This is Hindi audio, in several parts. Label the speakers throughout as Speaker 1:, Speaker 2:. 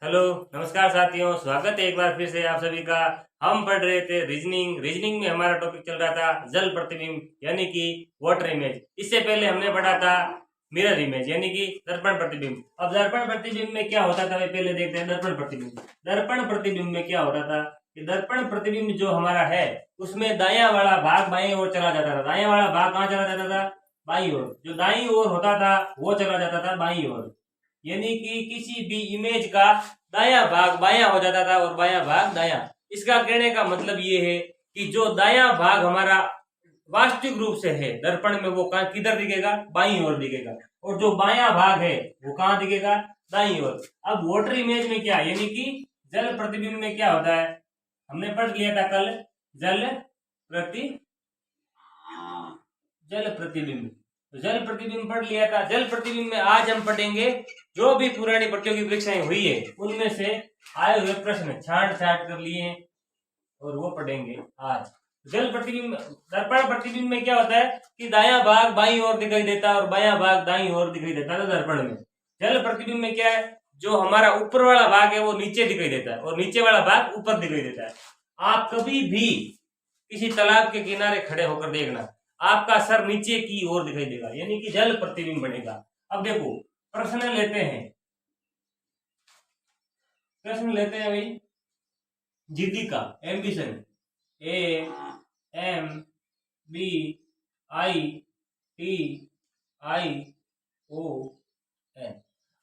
Speaker 1: हेलो नमस्कार साथियों, स्वागत है एक बार फिर से आप सभी का। हम पढ़ रहे थे रीजनिंग में हमारा टॉपिक चल रहा था जल प्रतिबिंब यानी कि वाटर इमेज। इससे पहले हमने पढ़ा था मिरर इमेज यानी कि दर्पण प्रतिबिंब। अब दर्पण प्रतिबिंब में क्या होता था वे पहले देखते हैं। दर्पण प्रतिबिंब में क्या होता था कि दर्पण प्रतिबिंब जो हमारा है उसमें दायां वाला भाग बाएं ओर चला जाता था। दायां वाला भाग कहाँ चला जाता था? बाईं ओर। जो दाईं ओर होता था वो चला जाता था बाईं ओर, यानी कि किसी भी इमेज का दायां भाग बायां हो जाता था और बायां भाग दायां। इसका कहने का मतलब ये है कि जो दायां भाग हमारा वास्तविक रूप से है दर्पण में वो किधर दिखेगा? बाईं ओर दिखेगा, और जो बायां भाग है वो कहाँ दिखेगा? दाईं ओर। अब वाटर इमेज में क्या, यानी कि जल प्रतिबिंब में क्या होता है, हमने पढ़ लिया था कल। जल प्रति जल प्रतिबिंब, तो जल प्रतिबिंब पढ़ लिया था। जल प्रतिबिंब में आज हम पढ़ेंगे जो भी पुरानी प्रतियोगी परीक्षाएं हुई है उनमें से आए हुए प्रश्न छांट छांट कर लिए हैं और वो पढ़ेंगे आज। जल प्रतिबिंब दर्पण प्रतिबिंब में क्या होता है कि दायां भाग बाईं ओर दिखाई देता है और बायां भाग दाईं ओर दिखाई देता है दर्पण में। जल प्रतिबिंब में क्या है, जो हमारा ऊपर वाला भाग है वो नीचे दिखाई देता है और नीचे वाला भाग ऊपर दिखाई देता है। आप कभी भी किसी तालाब के किनारे खड़े होकर देखना, आपका सर नीचे की ओर दिखाई देगा, यानी कि जल प्रतिबिंब बनेगा। अब देखो प्रश्न लेते हैं भाई जीडी का ambition A M B I T I O N.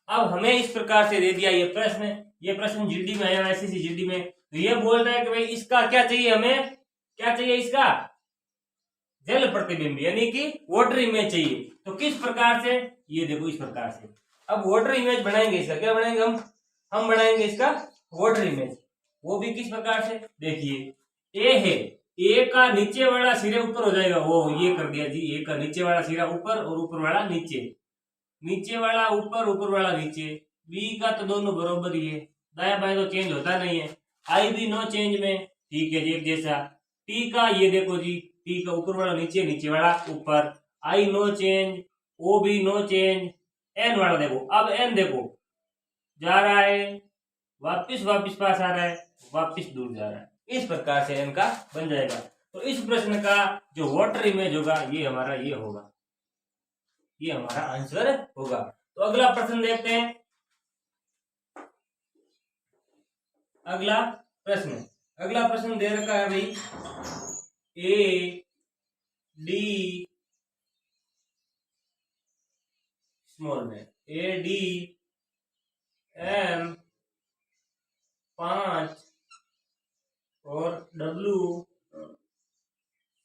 Speaker 1: अब हमें इस प्रकार से दे दिया ये प्रश्न जीडी में आया, ऐसी जीडी में। तो ये बोल रहा है कि भाई इसका क्या चाहिए, हमें क्या चाहिए? इसका जल प्रतिबिंब यानी कि वाटर इमेज चाहिए। तो किस प्रकार से? ये देखो इस प्रकार से। अब वाटर इमेज बनाएंगे, इसका क्या बनाएंगे हम बनाएंगे इसका वाटर इमेज। वो भी किस प्रकार से? देखिए ए है, ए का नीचे वाला सिरा ऊपर हो जाएगा, वो ये कर दिया जी। ए का नीचे वाला सिरा ऊपर और ऊपर वाला नीचे, नीचे वाला ऊपर ऊपर वाला नीचे। बी का तो दोनों बराबर ही है, दाया बाएं तो चेंज होता नहीं है। आई भी नो चेंज में, ठीक है जी एक जैसा। टी का ये देखो जी, टी का ऊपर वाला नीचे, नीचे वाला ऊपर। आई नो चेंज, ओ भी नो चेंज। एन वाला देखो, अब एन देखो जा रहा है वापिस पास आ रहा है, वापिस दूर जा रहा है। इस प्रकार से एन का बन जाएगा। तो इस प्रश्न का जो वाटर इमेज होगा ये हमारा ये होगा, ये हमारा आंसर होगा। तो अगला प्रश्न देखते हैं। अगला प्रश्न दे रखा है भाई ए डी स्मॉल में, ए डी एम 5 और W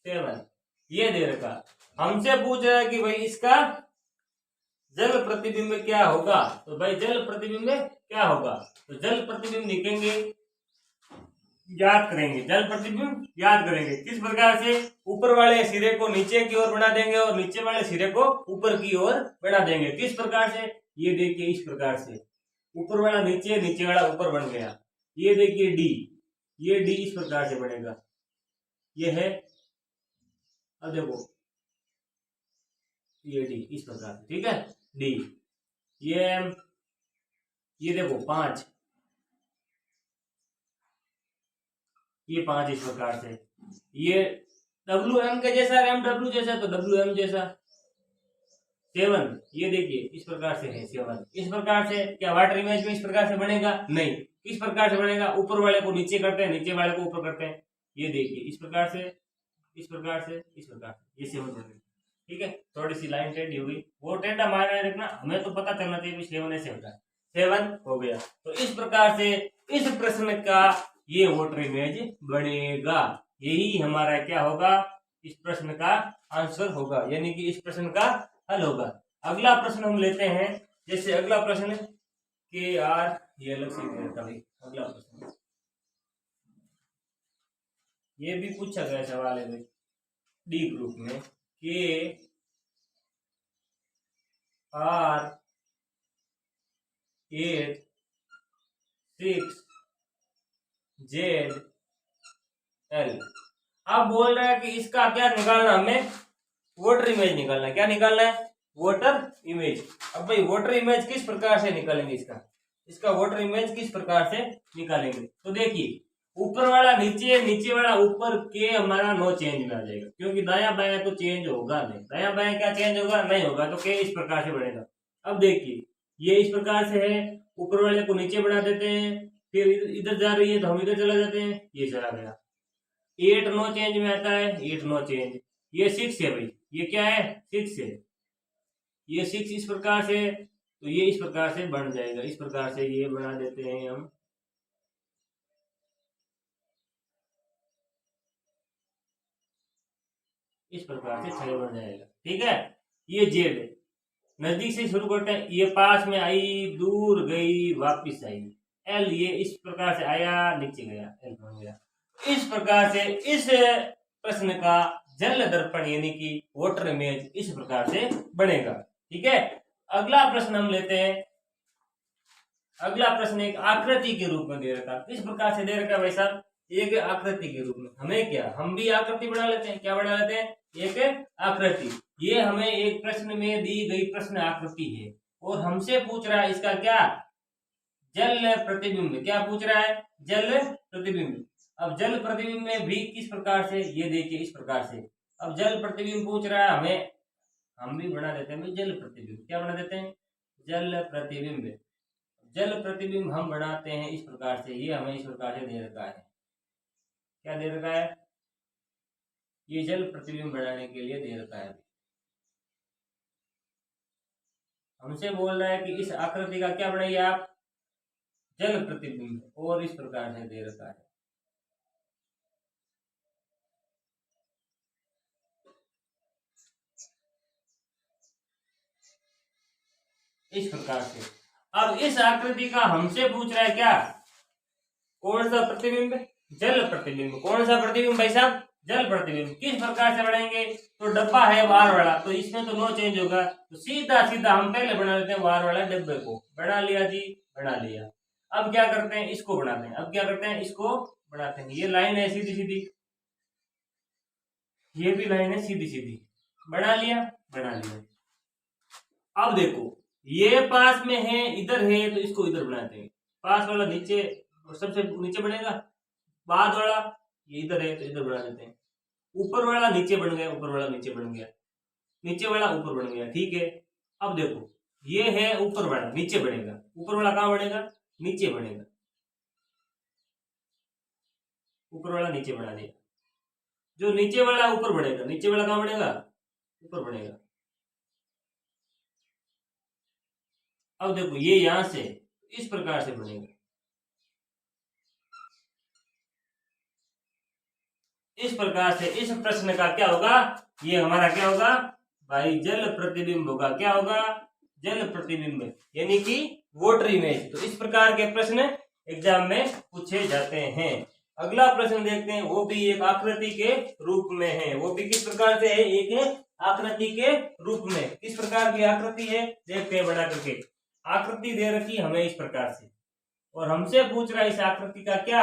Speaker 1: 7 ये दे रखा। हमसे पूछ रहा है कि भाई इसका जल प्रतिबिंब क्या होगा। तो भाई जल प्रतिबिंब क्या होगा, तो जल प्रतिबिंब लिखेंगे, याद करेंगे। जल प्रतिबिंब याद करेंगे किस प्रकार से? ऊपर वाले सिरे को नीचे की ओर बना देंगे और नीचे वाले सिरे को ऊपर की ओर बना देंगे। किस प्रकार से? ये देखिए इस प्रकार से, ऊपर वाला नीचे, नीचे वाला ऊपर बन गया। ये देखिए डी, ये डी इस प्रकार से बनेगा, ये है। अब देखो ये डी इस प्रकार से, ठीक है डी। ये एम, ये देखो 5, ये 5 इस प्रकार से। ये डब्ल्यू एम के जैसा, एम डब्ल्यू जैसा तो डब्ल्यू एम जैसा। 7 ये देखिए इस प्रकार से है 7। इस प्रकार से क्या वाटर इमेज में इस प्रकार से बनेगा? नहीं। किस प्रकार से बनेगा? ऊपर वाले को नीचे करते हैं, नीचे वाले को ऊपर करते हैं। ये देखिए इस प्रकार से, इस प्रकार से, इस प्रकार से, ये 7 बनेगा। ठीक है, थोड़ी सी लाइन टेढ़ी हो गई, वो टेढ़ा मारना रखना, हमें तो पता चलना चाहिए 7 ऐसे होता है। 7 हो गया। तो इस प्रकार से इस प्रश्न का ये वाटर इमेज बनेगा। यही हमारा क्या होगा, इस प्रश्न का आंसर होगा, यानी कि इस प्रश्न का हल होगा। अगला प्रश्न हम लेते हैं। जैसे अगला प्रश्न के आर, ये अलग से भाई अगला प्रश्न, ये भी पूछा गया सवाल है भाई डी ग्रुप में। के आर 8 6 जेड एल। अब बोल रहा है कि इसका क्या निकालना, हमें वाटर इमेज निकालना। क्या निकालना है? Water image. अब भाई वाटर इमेज किस प्रकार से निकालेंगे इसका? इसका वाटर इमेज किस प्रकार से निकालेंगे। तो देखिए ऊपर वाला नीचे, नीचे वाला ऊपर के हमारा नो चेंज में आ जाएगा, क्योंकि दाया बाया तो चेंज होगा नहीं, दाया बाया क्या चेंज होगा, नहीं होगा, तो के इस प्रकार से बढ़ेगा। अब देखिए ये इस प्रकार से है, ऊपर वाले को नीचे बढ़ा देते हैं, फिर इधर जा रही है तो हम इधर चला जाते हैं, ये चला गया। 8 नो चेंज में आता है, 8 नो चेंज। ये 6 है भाई, ये क्या है 6 है, ये 6 इस प्रकार से, तो ये इस प्रकार से बन जाएगा, इस प्रकार से ये बना देते हैं हम। इस प्रकार से 6 बन जाएगा, ठीक है। ये जेड है, नजदीक से शुरू करते हैं, ये पास में आई, दूर गई, वापिस आई। एल ये इस प्रकार से आया, नीचे गया, एल बन गया। इस प्रकार से इस प्रश्न का जल दर्पण यानी कि वाटर इमेज इस प्रकार से बनेगा, ठीक है। अगला प्रश्न हम लेते हैं। अगला प्रश्न एक आकृति के रूप में दे रखा, किस प्रकार से दे रखा भाई साहब, एक आकृति के रूप में। हमें क्या, हम भी आकृति बना लेते हैं, क्या बना लेते हैं, एक आकृति। ये हमें एक प्रश्न में दी गई प्रश्न आकृति है और हमसे पूछ रहा है इसका क्या, जल प्रतिबिंब। क्या पूछ रहा है, जल प्रतिबिंब। अब जल प्रतिबिंब में भी किस प्रकार से, ये देखिए इस प्रकार से। अब जल प्रतिबिंब पूछ रहा है हमें, हम भी बना देते हैं जल प्रतिबिंब। क्या बना देते हैं, जल प्रतिबिंब। जल प्रतिबिंब हम बनाते हैं इस प्रकार से, ये हमें इस प्रकार से दे रखा है। क्या दे रखा है, ये जल प्रतिबिंब बनाने के लिए दे रखा है। हमसे बोल रहा है कि इस आकृति का क्या बनाइए आप, जल प्रतिबिंब, और इस प्रकार से दे रखा है। इस प्रकार से। अब इस आकृति का हमसे पूछ रहा है क्या, कौन सा प्रतिबिंब, जल प्रतिबिंब। कौन सा प्रतिबिंब भाई साहब, जल प्रतिबिंब। किस प्रकार से बनाएंगे, तो डब्बा है वार वाला, तो इसमें तो नो चेंज होगा, तो सीधा सीधा हम पहले बना लेते हैं वार वाला डब्बे को। बना लिया जी, बना लिया। अब क्या करते हैं, इसको बनाते हैं। अब क्या करते हैं, इसको बनाते हैं। ये लाइन है सीधी सीधी, ये भी लाइन है सीधी सीधी, बना लिया, बना लिया। अब देखो ये पास में है, इधर है, तो इसको इधर बनाते हैं। पास वाला नीचे, सबसे नीचे बनेगा, बाद वाला ये इधर है तो इधर बना देते हैं। ऊपर वाला नीचे बन गया, ऊपर वाला नीचे बन गया, नीचे वाला ऊपर बन गया, ठीक है। अब देखो ये है ऊपर वाला, नीचे बनेगा, ऊपर वाला कहाँ बनेगा, नीचे बनेगा, ऊपर वाला नीचे बना दिया। जो नीचे वाला ऊपर बनेगा, नीचे वाला कहाँ बनेगा, ऊपर बनेगा। अब देखो ये यहां से इस प्रकार से बनेगा, इस प्रकार से। इस प्रश्न का क्या होगा, ये हमारा क्या होगा भाई, जल प्रतिबिंब होगा। क्या होगा, जल प्रतिबिंब, यानी कि वाटर इमेज। तो इस प्रकार के प्रश्न एग्जाम में पूछे जाते हैं। अगला प्रश्न देखते हैं, वो भी एक आकृति के रूप में है। वो भी किस प्रकार से है, एक आकृति के रूप में। किस प्रकार की आकृति है, देखते हैं बना करके। आकृति दे रखी हमें इस प्रकार से, और हमसे पूछ रहा है इस आकृति का क्या,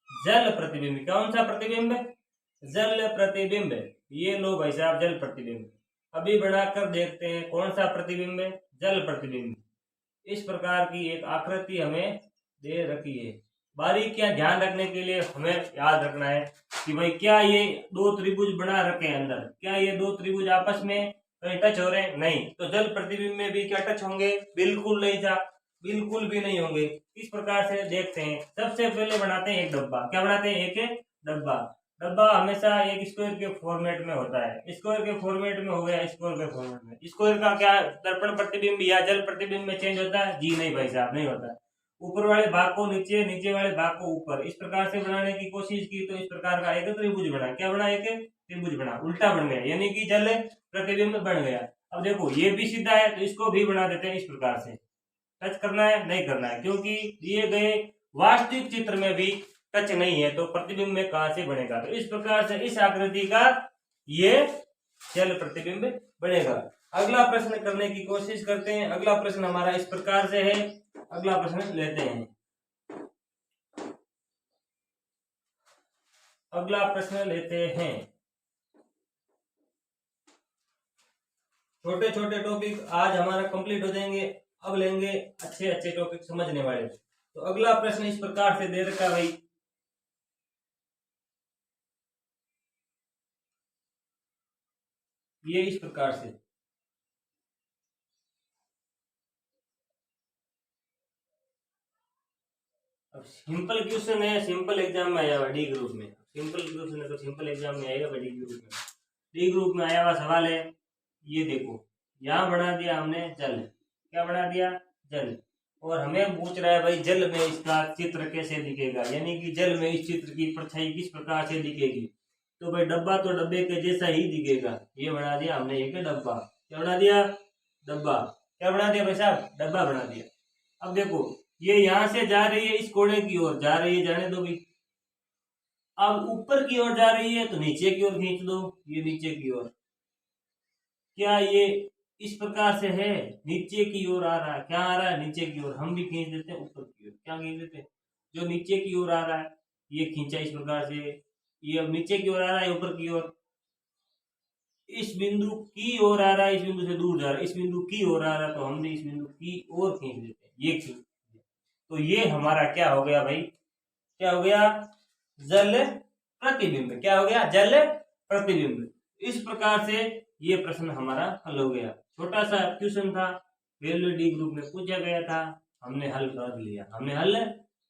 Speaker 1: जल प्रतिबिंब। कौन सा प्रतिबिंब, जल प्रतिबिंब। ये लो भाई साहब जल प्रतिबिंब। अभी बनाकर देखते हैं कौन सा प्रतिबिंब है, जल प्रतिबिंब। इस प्रकार की एक आकृति हमें दे रखी है। बारीकियां ध्यान रखने के लिए हमें याद रखना है कि भाई क्या ये दो त्रिभुज बना रखे हैं अंदर, क्या ये दो त्रिभुज आपस में कहीं टच हो रहे हैं, नहीं। तो जल प्रतिबिंब में भी क्या टच होंगे, बिल्कुल नहीं था, बिल्कुल भी नहीं होंगे। इस प्रकार से देखते हैं। सबसे पहले बनाते हैं एक डब्बा। क्या बनाते हैं, एक डब्बा। डब्बा हमेशा एक स्क्वायर के फॉर्मेट में होता है, स्क्वायर के फॉर्मेट में हो गया, स्क्वायर के फॉर्मेट में। स्क्वायर का क्या दर्पण प्रतिबिंब या जल प्रतिबिंब में चेंज होता है, जी नहीं भाई साहब, नहीं होता। ऊपर वाले भाग को नीचे, नीचे वाले भाग को ऊपर, इस प्रकार से बनाने की कोशिश की तो इस प्रकार का एक त्रिभुज बना। क्या बना, एक त्रिभुज बना, उल्टा बन गया, यानी कि जल प्रतिबिंब बन गया। अब देखो ये भी सीधा है तो इसको भी बना देते हैं इस प्रकार से। टच करना है, नहीं करना है, क्योंकि दिए गए वास्तविक चित्र में भी टच नहीं है, तो प्रतिबिंब में कहां से बनेगा। तो इस प्रकार से इस आकृति का ये जल प्रतिबिंब बनेगा। अगला प्रश्न करने की कोशिश करते हैं। अगला प्रश्न हमारा इस प्रकार से है। अगला प्रश्न लेते हैं। अगला प्रश्न लेते हैं। छोटे छोटे टॉपिक आज हमारा कंप्लीट हो जाएंगे। अब लेंगे अच्छे अच्छे टॉपिक समझने वाले। तो अगला प्रश्न इस प्रकार से दे रखा है भाई, ये इस प्रकार से, अब सिंपल क्वेश्चन है, सिंपल एग्जाम में आया हुआ डी ग्रुप में, सिंपल क्वेश्चन है तो सिंपल एग्जाम में आएगा डी ग्रुप में। डी ग्रुप में आया हुआ सवाल है, ये देखो यहाँ बना दिया हमने जल, क्या बना दिया, जल, और हमें पूछ रहा है भाई जल में इसका चित्र कैसे दिखेगा, यानी कि जल में इस चित्र की परछाई किस प्रकार से दिखेगी। तो भाई डब्बा तो डब्बे के जैसा ही दिखेगा, ये बना दिया हमने एक डब्बा, क्या बना दिया, डब्बा, क्या बना दिया भाई साहब, डब्बा बना दिया। अब देखो ये यहां से जा रही है इस कोने की ओर जा रही है, जाने दो भाई, अब ऊपर की ओर जा रही है तो नीचे की ओर खींच दो, ये नीचे की ओर, क्या ये इस प्रकार से है, नीचे की ओर आ रहा है, क्या आ रहा है, नीचे की ओर, हम भी खींच देते हैं ऊपर की ओर, क्या खींच देते हैं, जो नीचे की ओर आ रहा है ये खींचा इस प्रकार से, ये अब नीचे की ओर आ रहा है ऊपर की ओर, इस बिंदु की ओर आ रहा है, इस बिंदु से दूर जा रहा है, इस बिंदु की ओर आ रहा है तो हमने इस बिंदु की ओर खींच देते हैं, ये खींच, तो ये हमारा क्या हो गया भाई, क्या हो गया, जल प्रतिबिंब, क्या हो गया, जल प्रतिबिंब। इस प्रकार से ये प्रश्न हमारा हल हो गया, छोटा सा क्वेश्चन था, रेलवे डी ग्रुप में पूछा गया था, हमने हल कर लिया, हमने हल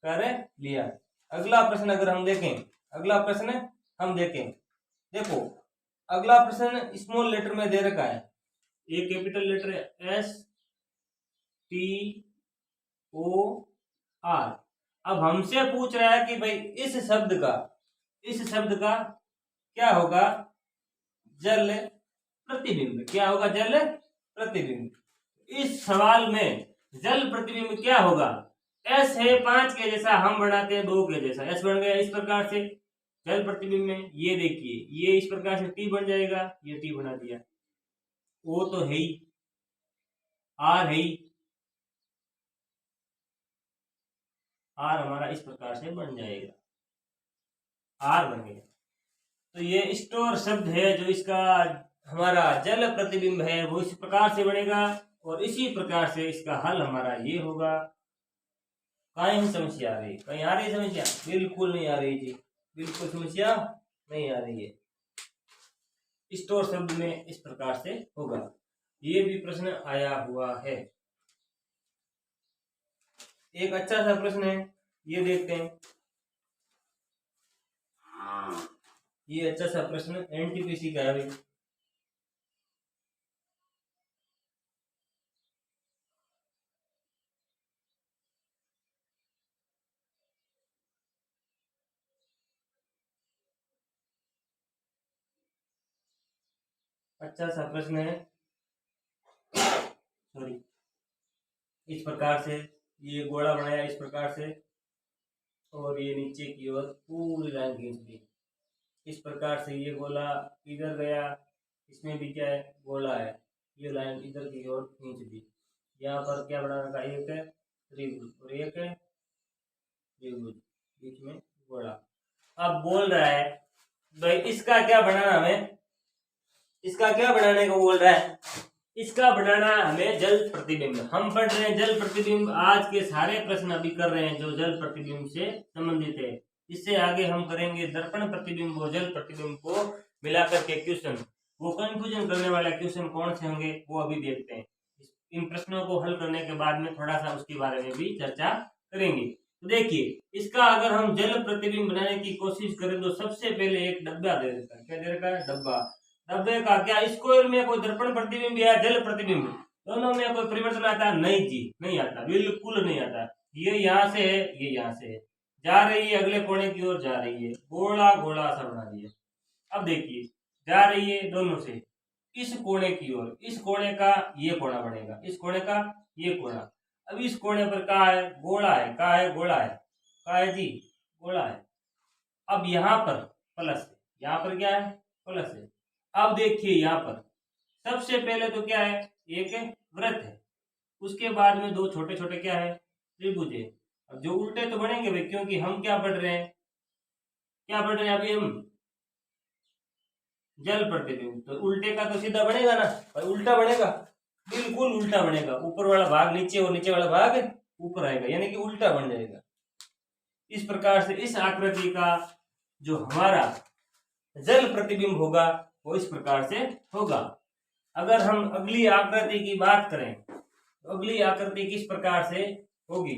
Speaker 1: कर लिया। अगला प्रश्न अगर हम देखें, अगला प्रश्न हम देखें, देखो अगला प्रश्न स्मॉल लेटर में दे रखा है, ये कैपिटल लेटर है एस टी ओ आर। अब हमसे पूछ रहा है कि भाई इस शब्द का क्या होगा, जल प्रतिबिंब, क्या होगा, जल प्रतिबिंब। इस सवाल में जल प्रतिबिंब क्या होगा, एस है 5 के जैसा, हम बनाते हैं 2 के जैसा, एस बन गया इस प्रकार से जल प्रतिबिंब में, ये देखिए ये इस प्रकार से टी बन जाएगा, ये टी बना दिया, ओ तो है ही, आर है ही, आर हमारा इस प्रकार से बन जाएगा, आर बन गया। तो ये स्टोर शब्द है जो इसका हमारा जल प्रतिबिंब है वो इस प्रकार से बनेगा, और इसी प्रकार से इसका हल हमारा ये होगा। कहीं समस्या आ रही, कहीं आ रही समस्या, बिल्कुल नहीं आ रही जी, बिल्कुल समस्या नहीं आ रही है। स्टोर शब्द में इस प्रकार से होगा, ये भी प्रश्न आया हुआ है। एक अच्छा सा प्रश्न है, ये देखते हैं, ये अच्छा सा प्रश्न एनटीपीसी का है। अच्छा सा प्रश्न है, सॉरी, इस प्रकार से ये गोला बनाया इस प्रकार से, और ये नीचे की ओर पूरी लाइन खींच दी, इस प्रकार से ये गोला इधर गया, इसमें भी क्या है, गोला है, ये लाइन इधर की ओर खींच दी, यहाँ पर क्या बना रखा, एक है त्रिभुज और एक है त्रिभुज, बीच में गोला। अब बोल रहा है भाई इसका क्या बनाना, हमें इसका क्या बनाने को बोल रहा है, इसका बनाना हमें जल प्रतिबिंब। हम पढ़ रहे हैं जल प्रतिबिंब, आज के सारे प्रश्न अभी कर रहे हैं जो जल प्रतिबिंब से संबंधित है। इससे आगे हम करेंगे दर्पण प्रतिबिंब और जल प्रतिबिंब को मिलाकर के क्वेश्चन, वो कंफ्यूजन करने वाले क्वेश्चन कौन से होंगे वो अभी देखते हैं। इन प्रश्नों को हल करने के बाद में थोड़ा सा उसके बारे में भी चर्चा करेंगे। तो देखिए इसका अगर हम जल प्रतिबिंब बनाने की कोशिश करें तो सबसे पहले एक डब्बा दे देता है, क्या दे रखा है, डब्बा। डब्बे का क्या स्क्वायर में कोई दर्पण प्रतिबिंब या जल प्रतिबिंब दोनों में कोई परिवर्तन आता है, नहीं जी, नहीं आता, बिल्कुल नहीं आता। ये यहाँ से है, ये यहाँ से है, जा रही है अगले कोने की ओर, जा रही है, गोला गोला सा बना दिया। अब देखिए जा रही है दोनों से इस कोने की ओर, इस कोने का ये कोना बनेगा, इस कोने का ये कोना। अब इस कोने पर कहा है, गोला है, कहा है, गोला है, कहा है जी, गोला है। अब यहाँ पर प्लस है, यहाँ पर क्या है, प्लस है। अब देखिए यहाँ पर सबसे पहले तो क्या है, एक वृत्त है, उसके बाद में दो छोटे छोटे क्या है, त्रिभुज है। अब जो उल्टे तो बनेंगे भाई, क्योंकि हम क्या पढ़ रहे हैं, क्या पढ़ रहे हैं अभी हम, जल प्रतिबिंब, तो उल्टे का तो सीधा बनेगा ना भाई, उल्टा बनेगा, बिल्कुल उल्टा बनेगा, ऊपर वाला भाग नीचे और नीचे वाला भाग ऊपर आएगा, यानी कि उल्टा बन जाएगा। इस प्रकार से इस आकृति का जो हमारा जल प्रतिबिंब होगा वो इस प्रकार से होगा। अगर हम अगली आकृति की बात करें तो अगली आकृति किस प्रकार से होगी।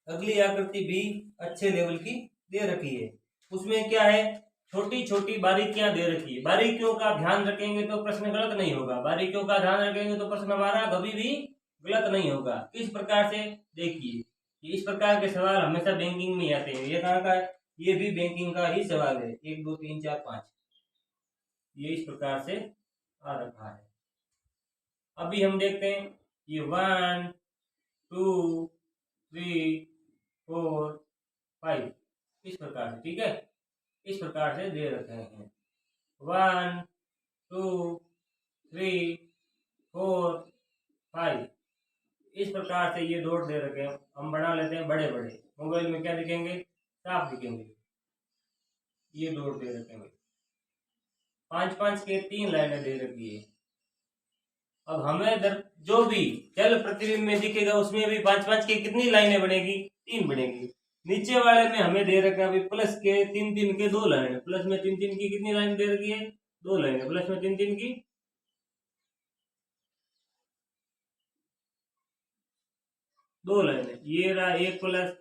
Speaker 1: अगली आकृति भी अच्छे लेवल की दे रखी है। उसमें क्या है, छोटी छोटी बारीकियां दे रखी है। बारीकियों का ध्यान रखेंगे तो प्रश्न गलत नहीं होगा, बारीकियों का ध्यान रखेंगे तो प्रश्न हमारा कभी भी गलत नहीं होगा। किस प्रकार से, देखिए इस प्रकार के सवाल हमेशा बैंकिंग में आते हैं। ये कहाँ का है, ये भी बैंकिंग का ही सवाल है। 1 2 3 4 5 ये इस प्रकार से आ रखा है। अभी हम देखते हैं, ये 1 2 3 4 5 इस प्रकार से, ठीक है, इस प्रकार से दे रखे हैं। 1 2 3 4 5 इस प्रकार से ये डॉट दे रखे हैं। हम बना लेते हैं बड़े बड़े, मोबाइल में क्या दिखेंगे, साफ दिखेंगे। ये डॉट दे रखे हैं, 5 5 के 3 लाइनें दे रखी है। अब हमें जो भी जल प्रतिबिंब में दिखेगा उसमें भी 5 5 की कितनी लाइनें बनेगी, 3 बनेगी। नीचे वाले में हमें दे रखा है अभी प्लस के 3 3 के 2 लाइन, प्लस में 3 3 की कितनी लाइन दे रखी है, 2 लाइनें, प्लस में 3 3 की 2 लाइनें। ये रहा 1 प्लस,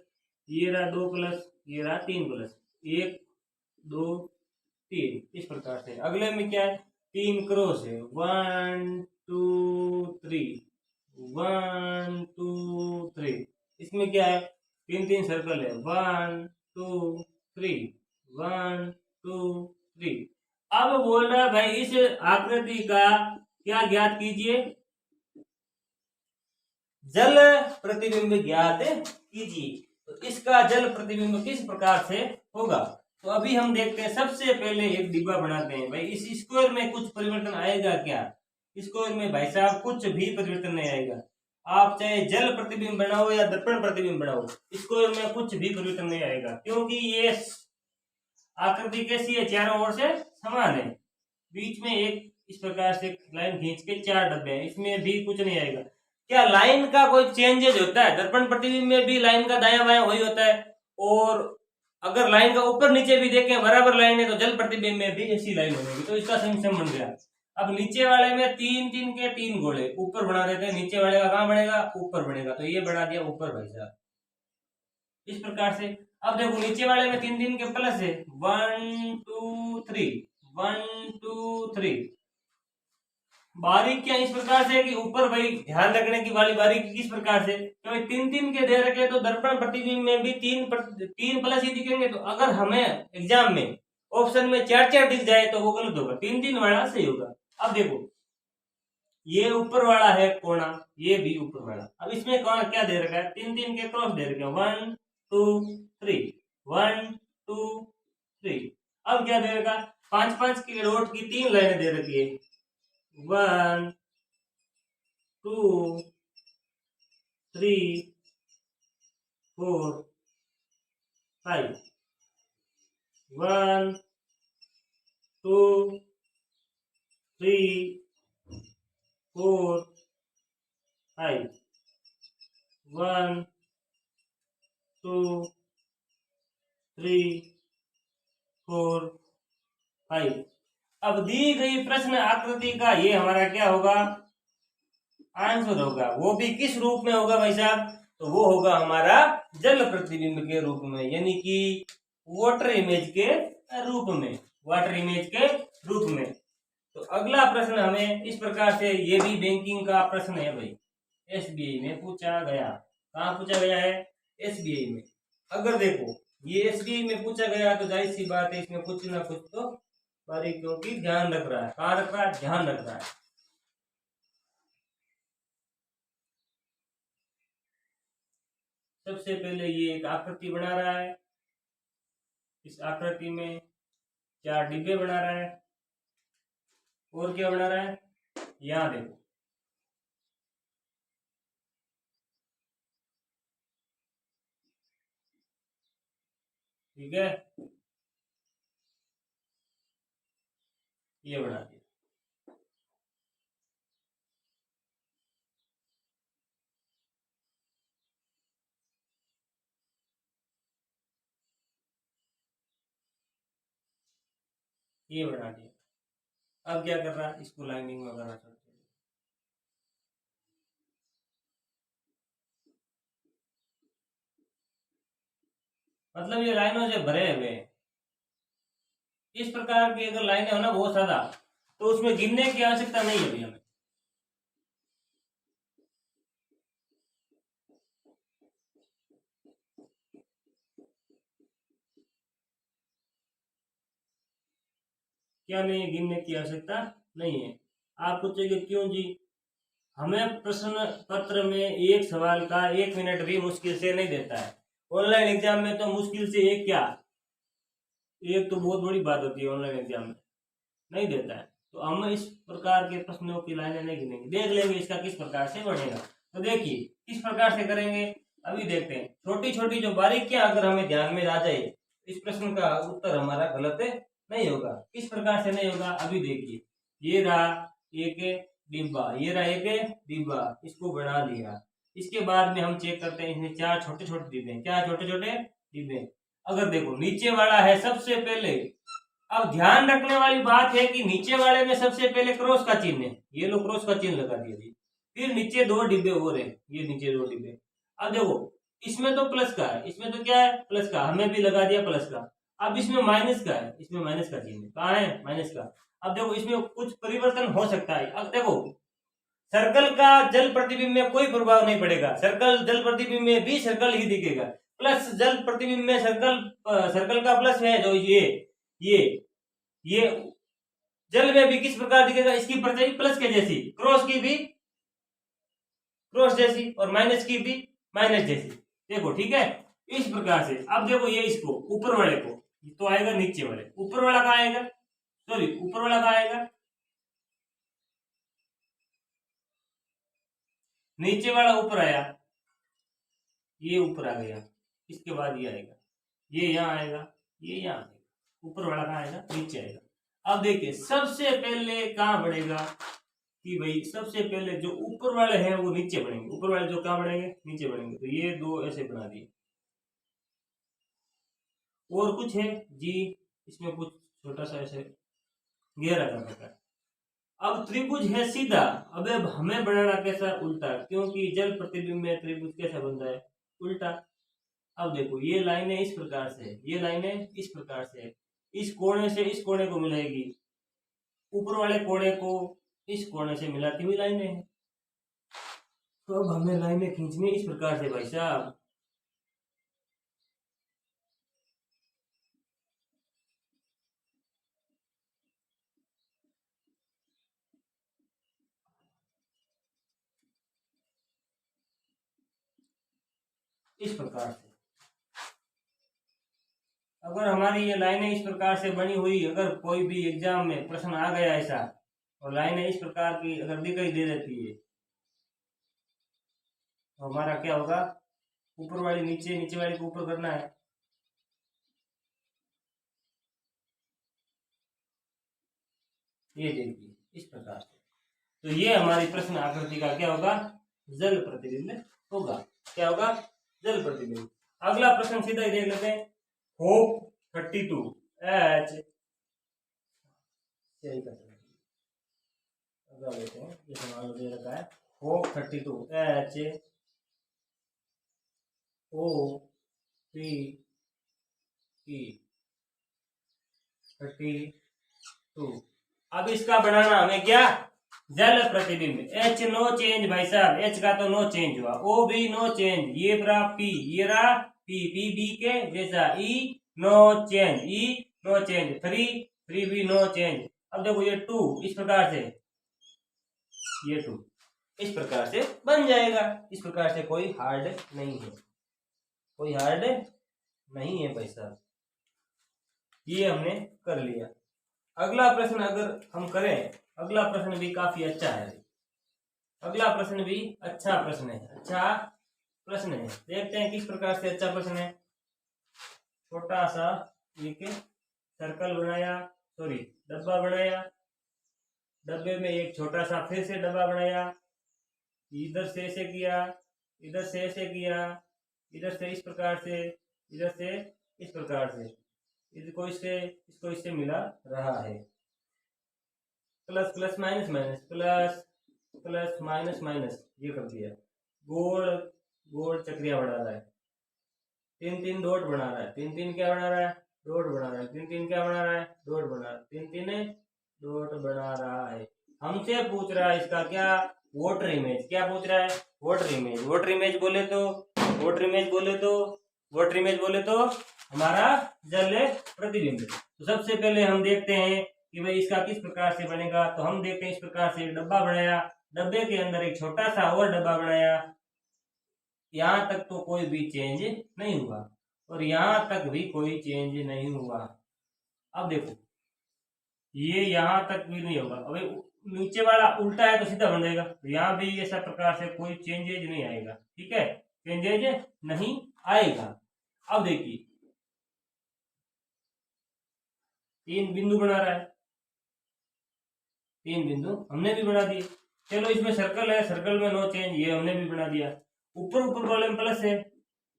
Speaker 1: ये रहा 2 प्लस, ये रहा 3 प्लस, 1 2 3 इस प्रकार से। अगले में क्या है, 3 क्रॉस है, 1 2 3 1 2 3। इसमें क्या है, 3 3 सर्कल है, 1 2 3 1 2 3। अब बोल रहा है भाई इस आकृति का क्या ज्ञात कीजिए, जल प्रतिबिंब ज्ञात कीजिए। तो इसका जल प्रतिबिंब किस प्रकार से होगा, तो अभी हम देखते हैं। सबसे पहले एक डिब्बा बनाते हैं। भाई इस स्क्वायर में कुछ परिवर्तन आएगा क्या, स्क्वायर में भाई साहब कुछ भी परिवर्तन नहीं आएगा। आप चाहे जल प्रतिबिंब बनाओ या दर्पण प्रतिबिंब बनाओ, स्क्वायर में कुछ भी परिवर्तन नहीं आएगा, क्योंकि ये आकृति कैसी है, चारों ओर से समान है। बीच में एक इस प्रकार से लाइन खींच के 4 डब्बे हैं, इसमें भी कुछ नहीं आएगा। क्या लाइन का कोई चेंजेज होता है, दर्पण प्रतिबिंब में भी लाइन का दायां बायां वही होता है। और अगर लाइन का ऊपर नीचे भी देखें बराबर लाइन है तो जल प्रतिबिंब में भी ऐसी लाइन बनेगी, तो इसका सम बन गया। अब नीचे वाले में 3 3 के 3 गोले ऊपर बना देते हैं, नीचे वाले का कहां बनेगा, ऊपर बनेगा, तो ये बना दिया ऊपर भाई साहब इस प्रकार से। अब देखो नीचे वाले में 3 3 के प्लस है, 1 2 3 1 2 3। बारीकियां इस प्रकार से कि ऊपर भाई ध्यान रखने की वाली बारीकी किस प्रकार से, क्योंकि 3 3 के दे रखे तो दर्पण प्रतिबिंब में भी 3 प्लस ही दिखेंगे। तो अगर हमें एग्जाम में ऑप्शन में 4 4 दिख जाए तो वो गलत होगा, 3 3 वाला सही होगा। अब देखो ये ऊपर वाला है कोना, ये भी ऊपर वाला। अब इसमें कौन क्या दे रखा है, 3 3 के क्रॉस दे रखे हैं, 1 2 3 1 2 3। अब क्या दे रखा, 5 5 की डॉट की 3 लाइनें दे रखी है, 1 2 3 4 5 1 2 3 4 5 1 2 3 4 5। अब दी गई प्रश्न आकृति का ये हमारा क्या होगा, आंसर होगा। वो भी किस रूप में होगा भाई साहब, तो वो होगा हमारा जल प्रतिबिंब के रूप में, यानी कि वाटर इमेज के रूप में, वाटर इमेज के रूप में। तो अगला प्रश्न हमें इस प्रकार से, ये भी बैंकिंग का प्रश्न है भाई, एसबीआई में पूछा गया। कहाँ पूछा गया है, एसबीआई में। अगर देखो ये एसबीआई में पूछा गया तो जाहिर सी बात है इसमें कुछ ना कुछ तो बारीकियों की ध्यान रख रहा है। कहाँ रख रहा है, ध्यान रख रहा है। सबसे पहले ये एक आकृति बना रहा है, इस आकृति में 4 डिब्बे बना रहा है। और क्या बना रहा है, यहां देखो ठीक है, ये बना दिया। ये बना दिया। अब क्या कर रहा है, इसको लाइनिंग में करना छोड़ दिया। मतलब ये लाइनों से भरे हुए हैं। इस प्रकार की अगर लाइनें हो ना बहुत ज्यादा, तो उसमें गिनने की आवश्यकता नहीं है अभी हमें। क्या नहीं है, गिनने की आवश्यकता नहीं है। आप पूछेंगे क्यों जी? हमें प्रश्न पत्र में एक सवाल का 1 मिनट भी मुश्किल से नहीं देता है। ऑनलाइन एग्जाम में तो मुश्किल से एक क्या, एक तो बहुत बड़ी बात होती है, ऑनलाइन एग्जाम में नहीं देता है। तो हम इस प्रकार के प्रश्नों की लाइनें नहीं गिनेंगे, देख लेंगे इसका किस प्रकार से बनेगा। तो देखिए किस प्रकार से करेंगे, अभी देखते हैं। छोटी छोटी जो बारीकियां अगर हमें ध्यान में आ जाए, इस प्रश्न का उत्तर हमारा गलत नहीं होगा। किस प्रकार से नहीं होगा, अभी देखिए। ये रहा एक डिब्बा, ये रहा एक डिब्बा, इसको बना लिया। इसके बाद में हम चेक करते हैं, इसमें 4 छोटे छोटे डिब्बे, क्या छोटे छोटे डिब्बे। अगर देखो नीचे वाला है सबसे पहले, अब ध्यान रखने वाली बात है कि नीचे वाले में सबसे पहले क्रॉस का चिन्ह है, ये लो क्रॉस का चिन्ह लगा दिया जी। फिर नीचे 2 डिब्बे और है, ये नीचे 2 डिब्बे। अब देखो इसमें तो प्लस का है, इसमें तो क्या है प्लस का, हमने भी लगा दिया प्लस का। अब इसमें माइनस का है, इसमें माइनस का चिन्ह कहाँ है, माइनस का। अब देखो इसमें कुछ परिवर्तन हो सकता है। अब देखो सर्कल का जल प्रतिबिंब में कोई प्रभाव नहीं पड़ेगा, सर्कल जल प्रतिबिंब में भी सर्कल ही दिखेगा। प्लस जल प्रतिबिंब में सर्कल, सर्कल का प्लस है जो ये ये जल में भी किस प्रकार दिखेगा, इसकी परछाई प्लस के जैसी, क्रॉस की भी क्रॉस जैसी, और माइनस की भी माइनस जैसी। देखो ठीक है, इस प्रकार से। अब देखो ये इसको ऊपर वाले को तो आएगा नीचे वाले, ऊपर वाला कहाँ आएगा, सॉरी ऊपर वाला कहाँ आएगा, नीचे वाला ऊपर आया, ये ऊपर आ गया। इसके बाद ये आएगा, ये यहाँ आएगा, ये यहाँ आएगा। ऊपर वाला कहाँ आएगा, नीचे आएगा। अब देखिए सबसे पहले कहाँ बढ़ेगा, कि भाई सबसे पहले जो ऊपर वाले हैं वो नीचे बढ़ेंगे, ऊपर वाले जो कहाँ बढ़ेंगे, नीचे बढ़ेंगे। तो ये 2 ऐसे बना दिए। और कुछ है जी, इसमें कुछ छोटा सा ऐसे गहरा कर रखा है। अब त्रिभुज है सीधा, अब हमें बनाना कैसा, उल्टा, क्योंकि जल प्रतिबिंब में त्रिभुज कैसा बनता है, उल्टा। अब देखो ये लाइनें इस प्रकार से, ये लाइनें इस प्रकार से, इस कोने से इस कोने को मिलाएगी, ऊपर वाले कोने को इस कोने से मिलाती हुई लाइनें हैं। तो अब हमें लाइनें खींचनी इस प्रकार से भाई साहब। इस प्रकार से अगर हमारी ये लाइनें इस प्रकार से बनी हुई, अगर कोई भी एग्जाम में प्रश्न आ गया ऐसा, और लाइनें इस प्रकार की अगर दिखाई दे देती है, तो हमारा क्या होगा, ऊपर वाली नीचे, नीचे वाली को ऊपर करना है। ये देखिए इस प्रकार से। तो ये हमारी प्रश्न आकृति का क्या होगा, जल प्रतिबिंब होगा। क्या होगा, जल प्रतिबिंब। अगला प्रश्न सीधा ही देख लेते हैं। होप 32 एच, अगला लेते हैं, ये सवाल दे रखा है। Hope 32 H O P E 32। अब इसका बनाना हमें क्या, जल प्रतिबिंब। एच नो चेंज भाई साहब, एच का तो नो चेंज हुआ, ओ भी नो चेंज, ये रहा पी, ये रहा पी, पी बी के जैसा, ई नो चेंज, ई नो चेंज, थ्री, थ्री भी नो चेंज। अब देखो ये 2 इस प्रकार से, ये 2 इस प्रकार से बन जाएगा। इस प्रकार से कोई हार्ड नहीं है, कोई हार्ड नहीं है भाई साहब। ये हमने कर लिया। अगला प्रश्न अगर हम करें, अगला प्रश्न भी काफी अच्छा है। अगला प्रश्न भी अच्छा प्रश्न है, अच्छा प्रश्न है। देखते हैं किस प्रकार से अच्छा प्रश्न है। छोटा सा एक सर्कल बनाया, सॉरी डब्बा बनाया, डब्बे में एक छोटा सा फिर से डब्बा बनाया, इधर से ऐसे किया, इधर से ऐसे किया, इधर से इस प्रकार से, इधर से इस प्रकार से। इसको इससे मिला रहा है। Plus plus minus minus, plus plus minus minus, ये कर दिया। गोल गोल चक्रिया बना रहा है, 3 3 डॉट बना रहा है, 3 3 क्या बना रहा है, डॉट बना रहा है, 3 3 क्या बना रहा है, डॉट बना रहा है, 3 3 डॉट बना रहा है। हमसे पूछ रहा है इसका क्या, वाटर इमेज। क्या पूछ रहा है, वाटर इमेज। वाटर इमेज बोले तो हमारा जल प्रतिबिंब। तो सबसे पहले हम देखते हैं कि भाई इसका किस प्रकार से बनेगा। तो हम देखते हैं, इस प्रकार से डब्बा बनाया, डब्बे के अंदर एक छोटा सा और डब्बा बनाया, यहाँ तक तो कोई भी चेंज नहीं हुआ और यहाँ तक भी कोई चेंज नहीं हुआ। अब देखो ये यहाँ तक भी नहीं होगा, अभी नीचे वाला उल्टा है तो सीधा बन जाएगा। तो यहाँ भी ऐसा प्रकार से कोई चेंजेज नहीं आएगा, ठीक है, चेंजेज नहीं आएगा। अब देखिए 3 बिंदु बना रहा है, 3 बिंदु हमने भी बना दिए। चलो इसमें सर्कल है, सर्कल में नो चेंज, ये हमने भी बना दिया। ऊपर वाले में प्लस है,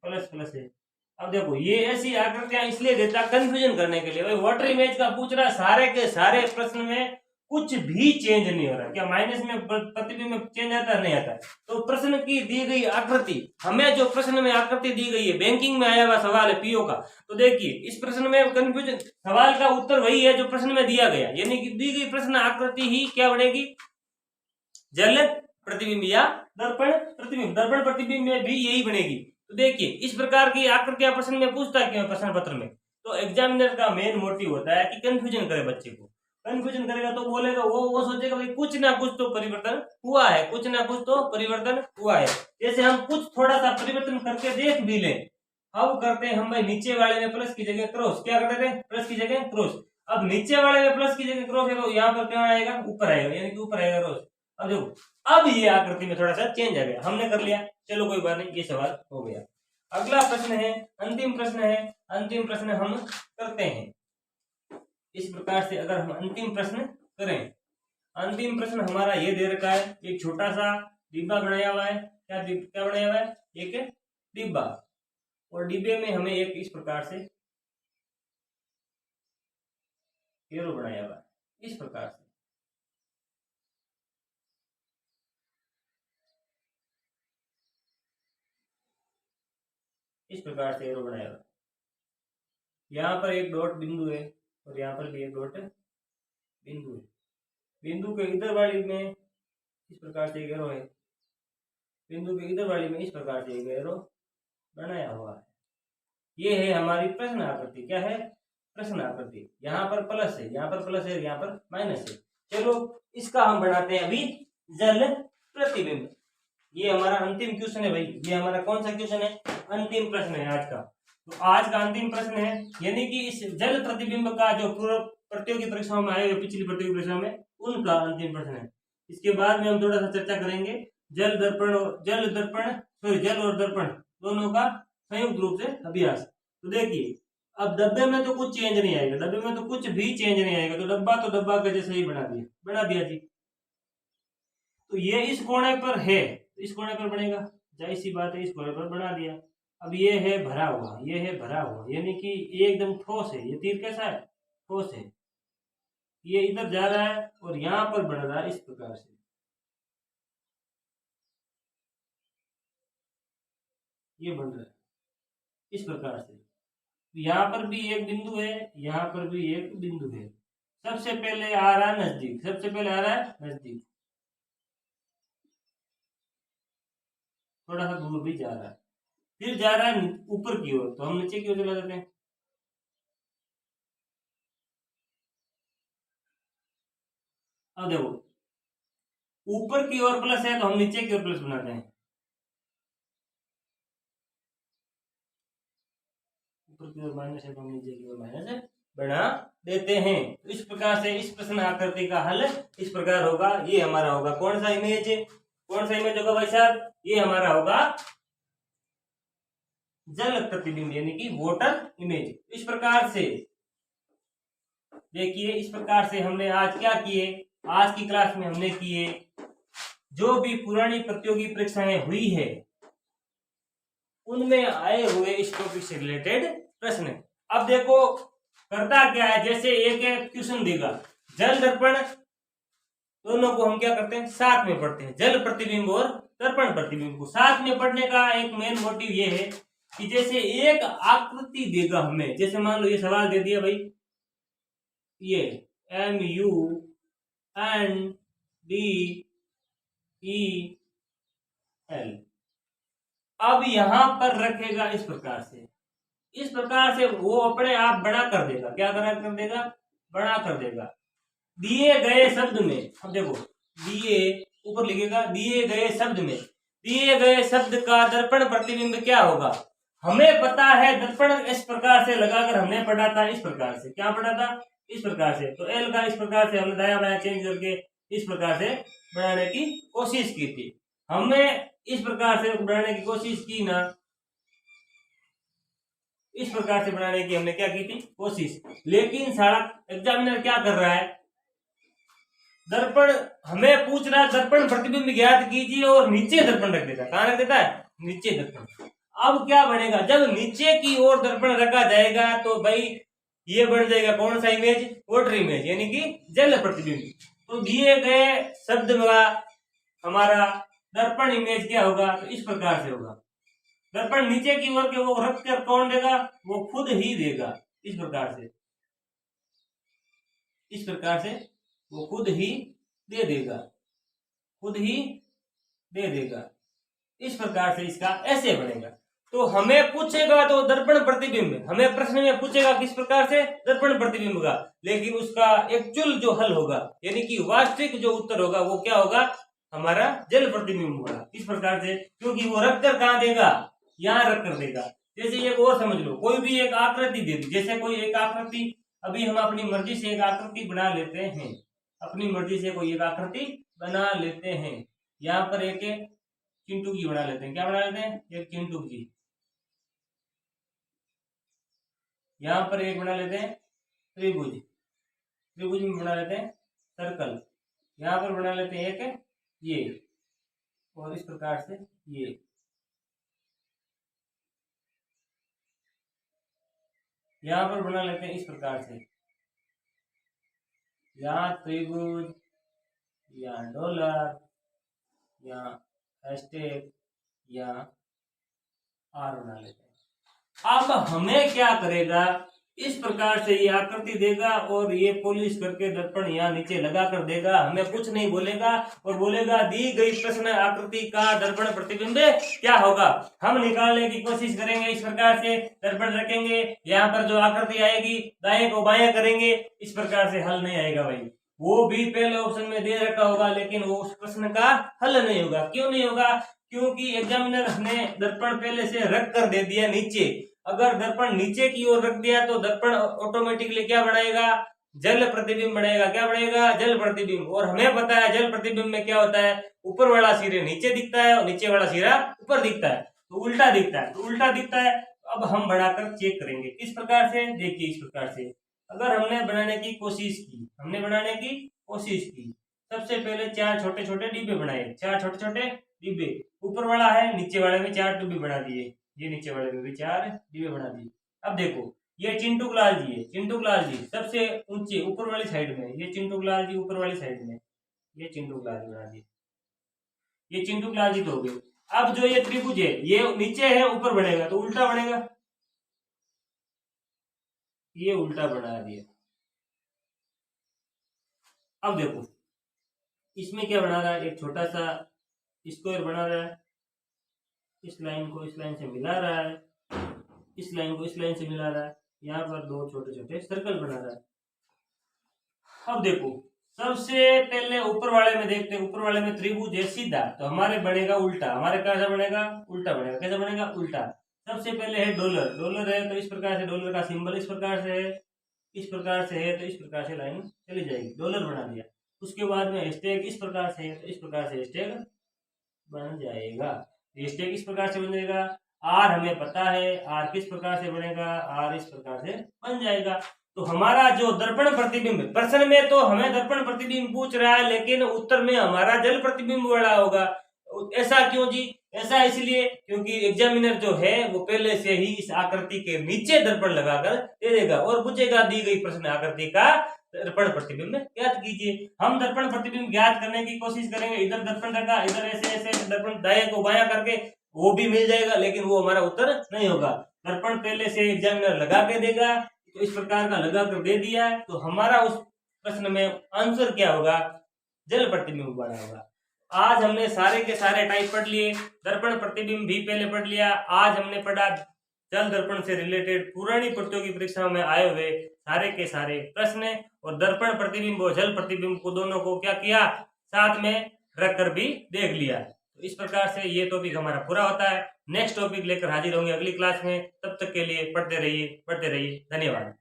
Speaker 1: प्लस प्लस है। अब देखो ये ऐसी आकृतियां इसलिए देता कंफ्यूजन करने के लिए। भाई वाटर इमेज का पूछ रहा है, सारे के सारे प्रश्न में कुछ भी चेंज नहीं हो रहा। क्या माइनस में प्रतिबिंब में चेंज आता है, नहीं आता। तो प्रश्न की दी गई आकृति, हमें जो प्रश्न में आकृति दी गई है, बैंकिंग में आया हुआ सवाल है पीओ का, तो देखिए इस प्रश्न में कंफ्यूजन, सवाल का उत्तर वही है जो प्रश्न में दिया गया, यानी कि दी गई प्रश्न आकृति ही क्या बनेगी, जल प्रतिबिंब या दर्पण प्रतिबिंब। दर्पण प्रतिबिंब में भी यही बनेगी। तो देखिए इस प्रकार की आकृतियां प्रश्न में पूछता है, क्यों प्रश्न पत्र में। तो एग्जामिनर का मेन मोटिव होता है कि कंफ्यूजन करे बच्चे को। कंफ्यूजन करेगा तो बोलेगा, वो सोचेगा भाई कुछ ना कुछ तो परिवर्तन हुआ है, कुछ ना कुछ तो परिवर्तन हुआ है। जैसे हम कुछ थोड़ा सा परिवर्तन करके देख भी लें। अब करते हैं हम भाई नीचे वाले में प्लस की जगह क्रॉस, क्या करते थे, प्लस की जगह क्रॉस। अब नीचे वाले में प्लस की जगह क्रॉस है तो यहाँ पर क्या आएगा, ऊपर आएगा, यानी कि ऊपर आएगा क्रॉस। अब देखो अब ये आकृति में थोड़ा सा चेंज आ गया, हमने कर लिया, चलो कोई बात नहीं, ये सवाल हो गया। अगला प्रश्न है, अंतिम प्रश्न है। अंतिम प्रश्न हम करते हैं इस प्रकार से। अगर हम अंतिम प्रश्न करें, अंतिम प्रश्न हमारा ये दे रखा है, एक छोटा सा डिब्बा बनाया हुआ है। क्या बनाया हुआ है, एक डिब्बा, और डिब्बे में हमें एक इस प्रकार से एरो बनाया हुआ है, इस प्रकार से। इस प्रकार से एरो बनाया हुआ है। यहाँ पर एक डॉट बिंदु है और यहाँ पर भी एक डॉट बिंदु है। बिंदु के इधर वाली में इस प्रकार से एक एरो है, बिंदु के इधर वाली में इस प्रकार से एक एरो बनाया हुआ है। ये है हमारी प्रश्न आकृति। क्या है, प्रश्न आकृति। यहाँ पर प्लस है, यहाँ पर प्लस है, यहाँ पर माइनस है। चलो इसका हम बनाते हैं अभी जल प्रतिबिंब। ये हमारा अंतिम क्वेश्चन है भाई, ये हमारा कौन सा क्वेश्चन है, अंतिम प्रश्न है आज का। तो आज का अंतिम प्रश्न है, यानी कि इस जल प्रतिबिंब का जो पूर्व प्रतियोगी परीक्षाओं में आए, पिछली प्रतियोगी परीक्षा में, उनका अंतिम प्रश्न है। इसके बाद में हम थोड़ा सा चर्चा करेंगे जल और दर्पण दोनों का संयुक्त रूप से अभ्यास। तो देखिए अब डब्बे में तो कुछ चेंज नहीं आएगा, डब्बे में तो कुछ भी चेंज नहीं आएगा, तो डब्बा का जैसे ही बना दिया जी। तो ये इस कोने पर है, इस कोने पर बनेगा, जाहिर सी बात है, इस कोने पर बना दिया। अब ये है भरा हुआ, ये है भरा हुआ, यानी कि ये एकदम ठोस है। ये तीर कैसा है, ठोस है। ये इधर जा रहा है और यहाँ पर बढ़ रहा है इस प्रकार से। ये बन रहा है इस प्रकार से। यहाँ पर भी एक बिंदु है, यहाँ पर भी एक बिंदु है। सबसे पहले आ रहा है नजदीक, सबसे पहले आ रहा है नजदीक, थोड़ा सा दूर भी जा रहा है, फिर जा रहा है ऊपर की ओर, तो हम नीचे की ओर चला जाते हैं। अब देखो ऊपर की ओर प्लस है तो हम नीचे की ओर प्लस बनाते हैं, ऊपर की ओर माइनस है तो हम नीचे की ओर माइनस बना देते हैं। तो इस प्रकार से इस प्रश्न आकृति का हल इस प्रकार होगा। ये हमारा होगा कौन सा इमेज, कौन सा इमेज होगा भाई साहब, ये हमारा होगा जल प्रतिबिंब, यानी कि वाटर इमेज। इस प्रकार से देखिए, इस प्रकार से हमने आज क्या किए, आज की क्लास में हमने किए जो भी पुरानी प्रतियोगी परीक्षाएं हुई है उनमें आए हुए इस टॉपिक से रिलेटेड प्रश्न। अब देखो करता क्या है, जैसे एक क्वेश्चन देगा जल दर्पण, दोनों को हम क्या करते हैं साथ में पढ़ते हैं, जल प्रतिबिंब और दर्पण प्रतिबिंब को साथ में पढ़ने का एक मेन मोटिव ये है कि जैसे एक आकृति देगा हमें, जैसे मान लो ये सवाल दे दिया भाई, ये MUNDEL, अब यहां पर रखेगा इस प्रकार से वो अपने आप बड़ा कर देगा, क्या कर देगा, बड़ा कर देगा दिए गए शब्द में। अब देखो दिए ऊपर लिखेगा दिए गए शब्द में, दिए गए शब्द का दर्पण प्रतिबिंब क्या होगा, हमें पता है दर्पण इस प्रकार से लगाकर हमने पढ़ा था, इस प्रकार से क्या पढ़ा था, इस प्रकार से। तो एल का इस प्रकार से हमने दाया बाया चेंज करके इस प्रकार से बनाने की कोशिश की थी, हमें इस प्रकार से बनाने की कोशिश की ना, इस प्रकार से बनाने की हमने क्या की थी कोशिश। लेकिन सारा एग्जामिनर क्या कर रहा है, दर्पण हमें पूछ रहा है दर्पण प्रतिबिंब ज्ञात कीजिए और नीचे दर्पण रख देता है, कहां रख देता है, नीचे दर्पण। अब क्या बनेगा, जब नीचे की ओर दर्पण रखा जाएगा तो भाई ये बन जाएगा कौन सा इमेज, वाटर इमेज, यानी कि जल प्रतिबिंब। तो दिए गए शब्द का हमारा दर्पण इमेज क्या होगा, तो इस प्रकार से होगा, दर्पण नीचे की ओर के वो रख कर कौन देगा, वो खुद ही देगा, इस प्रकार से, इस प्रकार से वो खुद ही दे देगा, खुद ही दे देगा, इस प्रकार से इसका ऐसे बनेगा। तो हमें पूछेगा तो दर्पण प्रतिबिंब, हमें प्रश्न में पूछेगा किस प्रकार से, दर्पण प्रतिबिंब का, लेकिन उसका एक्चुअल जो हल होगा यानी कि वास्तविक जो उत्तर होगा वो क्या होगा, हमारा जल प्रतिबिंब होगा, इस प्रकार से, क्योंकि वो रख कर कहां देगा, यहां रख कर देगा। जैसे एक और समझ लो, कोई भी एक आकृति दे दी, जैसे कोई एक आकृति, अभी हम अपनी मर्जी से एक आकृति बना लेते हैं, अपनी मर्जी से कोई एक आकृति बना लेते हैं, यहाँ पर एक चिंटू की बना लेते हैं, क्या बना लेते हैं, एक चिंटू की, यहाँ पर एक बना लेते हैं त्रिभुज, त्रिभुज में बना लेते हैं सर्कल, यहाँ पर बना लेते हैं एक ये, और इस प्रकार से ये, यहाँ पर बना लेते हैं इस प्रकार से, यहाँ त्रिभुज, यहाँ डॉलर, यहाँ हैशटैग, यहाँ आर बना लेते हैं। अब हमें क्या करेगा, इस प्रकार से ये आकृति देगा और ये पॉलिश करके दर्पण यहाँ नीचे लगा कर देगा, हमें कुछ नहीं बोलेगा और बोलेगा दी गई प्रश्न आकृति का दर्पण प्रतिबिंब क्या होगा। हम निकालने की कोशिश करेंगे, इस प्रकार से दर्पण रखेंगे, यहाँ पर जो आकृति आएगी दाएं को बाएं करेंगे, इस प्रकार से हल नहीं आएगा भाई, वो भी पहले ऑप्शन में दे रखा होगा लेकिन वो उस प्रश्न का हल नहीं होगा। क्यों नहीं होगा, क्योंकि एग्जामिनर ने दर्पण पहले से रख कर दे दिया नीचे, अगर दर्पण नीचे की ओर रख दिया तो दर्पण ऑटोमेटिकली क्या बनाएगा, जल प्रतिबिंब बनाएगा, क्या बनाएगा, जल प्रतिबिंब। और हमें पता है जल प्रतिबिंब में क्या होता है, ऊपर वाला सिरा नीचे दिखता है और नीचे वाला सिरा ऊपर दिखता है, तो उल्टा दिखता है, तो उल्टा दिखता है। अब हम बनाकर चेक करेंगे किस प्रकार से, देखिए इस प्रकार से अगर हमने बनाने की कोशिश की, हमने बनाने की कोशिश की, सबसे पहले 4 छोटे छोटे डिब्बे बनाए, 4 छोटे छोटे डिब्बे, ऊपर वाला है नीचे वाले में 4 डिब्बे बना दिए, ये नीचे वाले में भी 4 डिब्बे बना दिए। अब देखो ये चिंटू लाल जी है, चिंटू लाल जी सबसे ऊंचे ऊपर वाली साइड में, ये चिंटू लाल जी ऊपर वाली साइड में, ये चिंटू लाल जी बना दिए, ये चिंटू लाल जी तो हो गए। अब जो ये त्रिभुज है ये नीचे है ऊपर बढ़ेगा तो उल्टा बढ़ेगा, ये उल्टा बना दिया। अब देखो इसमें क्या बना रहा है, एक छोटा सा स्क्वायर बना रहा है, इस लाइन को इस लाइन से मिला रहा है, इस लाइन को इस लाइन से मिला रहा है, यहाँ पर 2 छोटे छोटे सर्कल बना रहा है। अब देखो सबसे पहले ऊपर वाले में देखते हैं, ऊपर वाले में त्रिभुज है सीधा, तो हमारे बनेगा उल्टा, हमारे कैसा बनेगा, उल्टा बनेगा, कैसा बनेगा, उल्टा। सबसे पहले है डॉलर, डॉलर है तो इस प्रकार से डॉलर का सिंबल इस प्रकार से है, इस प्रकार से है तो इस प्रकार से लाइन चली जाएगी, डॉलर बना दिया। उसके बाद में हैशटैग इस प्रकार से है तो इस प्रकार से हैशटैग बन जाएगा, हैशटैग इस प्रकार से बन जाएगा। आर हमें पता है, आर किस प्रकार से बनेगा, आर इस प्रकार से बन जाएगा। तो हमारा जो दर्पण प्रतिबिंब, प्रश्न में तो हमें दर्पण प्रतिबिंब पूछ रहा है लेकिन उत्तर में हमारा जल प्रतिबिंब वाला होगा। ऐसा क्यों जी, ऐसा इसलिए क्योंकि एग्जामिनर जो है वो पहले से ही इस आकृति के नीचे दर्पण लगाकर दे देगा और पूछेगा दी गई प्रश्न आकृति का दर्पण प्रतिबिंब ज्ञात कीजिए। हम दर्पण प्रतिबिंब ज्ञात करने की कोशिश करेंगे, इधर दर्पण रखा, इधर ऐसे ऐसे दर्पण दाएं को बायां करके वो भी मिल जाएगा, लेकिन वो हमारा उत्तर नहीं होगा। दर्पण पहले से एग्जामिनर लगा के देगा, तो इस प्रकार का लगा कर दे दिया तो हमारा उस प्रश्न में आंसर क्या होगा, जल प्रतिबिंब बना होगा। आज हमने सारे के सारे टाइप पढ़ लिए, दर्पण प्रतिबिंब भी पहले पढ़ लिया। आज हमने पढ़ा जल दर्पण से रिलेटेड पुरानी प्रतियोगी परीक्षाओं में आए हुए सारे के सारे प्रश्न, और दर्पण प्रतिबिंब और जल प्रतिबिंब को दोनों को क्या किया, साथ में रखकर भी देख लिया। तो इस प्रकार से ये टॉपिक हमारा पूरा होता है। नेक्स्ट टॉपिक लेकर हाजिर होंगे अगली क्लास में, तब तक के लिए पढ़ते रहिए धन्यवाद।